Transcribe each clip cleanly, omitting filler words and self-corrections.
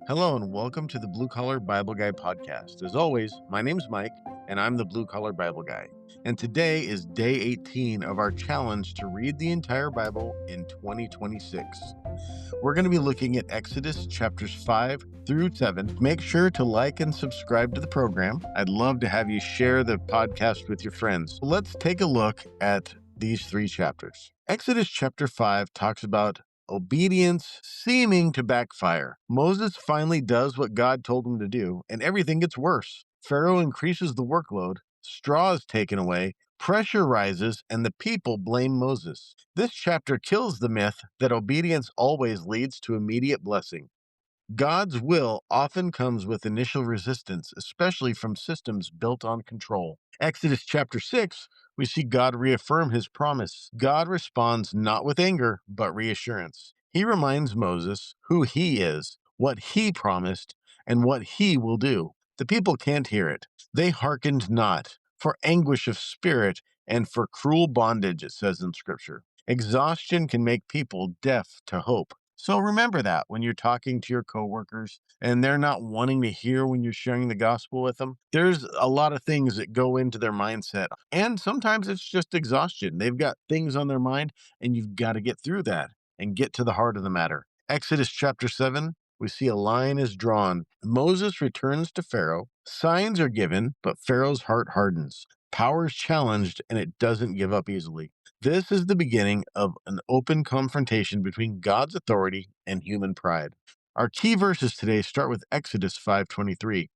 Hello and welcome to the Blue Collar Bible Guy podcast. As always, my name's Mike and I'm the Blue Collar Bible Guy. And today is day 18 of our challenge to read the entire Bible in 2026. We're going to be looking at Exodus chapters 5 through 7. Make sure to like and subscribe to the program. I'd love to have you share the podcast with your friends. Let's take a look at these three chapters. Exodus chapter 5 talks about obedience seeming to backfire. Moses finally does what God told him to do, and everything gets worse. Pharaoh increases the workload, straw is taken away, pressure rises, and the people blame Moses. This chapter kills the myth that obedience always leads to immediate blessing. God's will often comes with initial resistance, especially from systems built on control. Exodus chapter 6, we see God reaffirm his promise. God responds not with anger, but reassurance. He reminds Moses who he is, what he promised, and what he will do. The people can't hear it. They hearkened not for anguish of spirit and for cruel bondage, it says in Scripture. Exhaustion can make people deaf to hope. So remember that when you're talking to your coworkers and they're not wanting to hear when you're sharing the gospel with them. There's a lot of things that go into their mindset. And sometimes it's just exhaustion. They've got things on their mind and you've got to get through that and get to the heart of the matter. Exodus chapter 7, we see a line is drawn. Moses returns to Pharaoh. Signs are given, but Pharaoh's heart hardens. Power is challenged and it doesn't give up easily. This is the beginning of an open confrontation between God's authority and human pride. Our key verses today start with Exodus 5:23,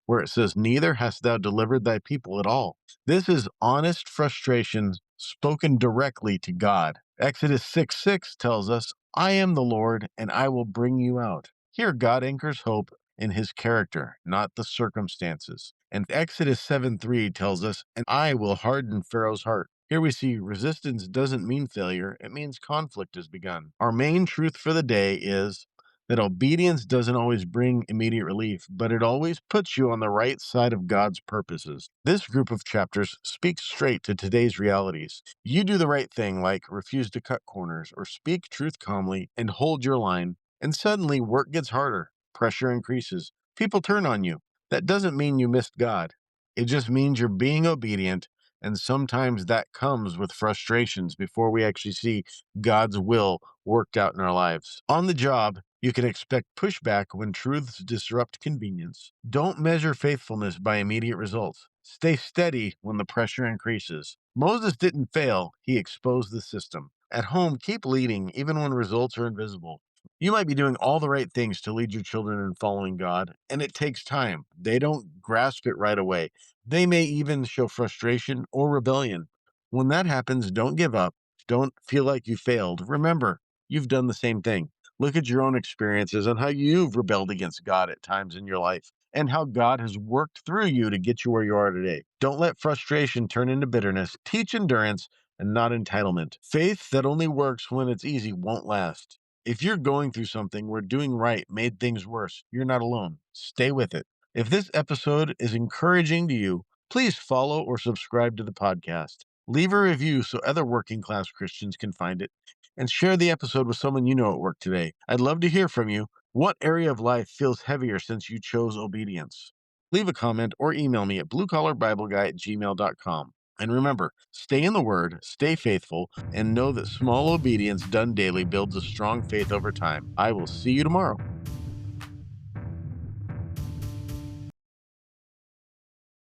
where it says, "Neither hast thou delivered thy people at all." This is honest frustration spoken directly to God. Exodus 6:6 tells us, "I am the Lord, and I will bring you out." Here, God anchors hope in his character, not the circumstances. And Exodus 7:3 tells us, "And I will harden Pharaoh's heart." Here we see resistance doesn't mean failure, it means conflict has begun. Our main truth for the day is that obedience doesn't always bring immediate relief, but it always puts you on the right side of God's purposes. This group of chapters speaks straight to today's realities. You do the right thing, like refuse to cut corners or speak truth calmly and hold your line, and suddenly work gets harder, pressure increases, people turn on you. That doesn't mean you missed God. It just means you're being obedient, and sometimes that comes with frustrations before we actually see God's will worked out in our lives. On the job, you can expect pushback when truths disrupt convenience. Don't measure faithfulness by immediate results. Stay steady when the pressure increases. Moses didn't fail, he exposed the system. At home, keep leading even when results are invisible. You might be doing all the right things to lead your children in following God, and it takes time. They don't grasp it right away. They may even show frustration or rebellion. When that happens, don't give up. Don't feel like you failed. Remember, you've done the same thing. Look at your own experiences and how you've rebelled against God at times in your life and how God has worked through you to get you where you are today. Don't let frustration turn into bitterness. Teach endurance and not entitlement. Faith that only works when it's easy won't last. If you're going through something where doing right made things worse, you're not alone. Stay with it. If this episode is encouraging to you, please follow or subscribe to the podcast. Leave a review so other working class Christians can find it, and share the episode with someone you know at work today. I'd love to hear from you. What area of life feels heavier since you chose obedience? Leave a comment or email me at bluecollarbibleguy@gmail.com. And remember, stay in the Word, stay faithful, and know that small obedience done daily builds a strong faith over time. I will see you tomorrow.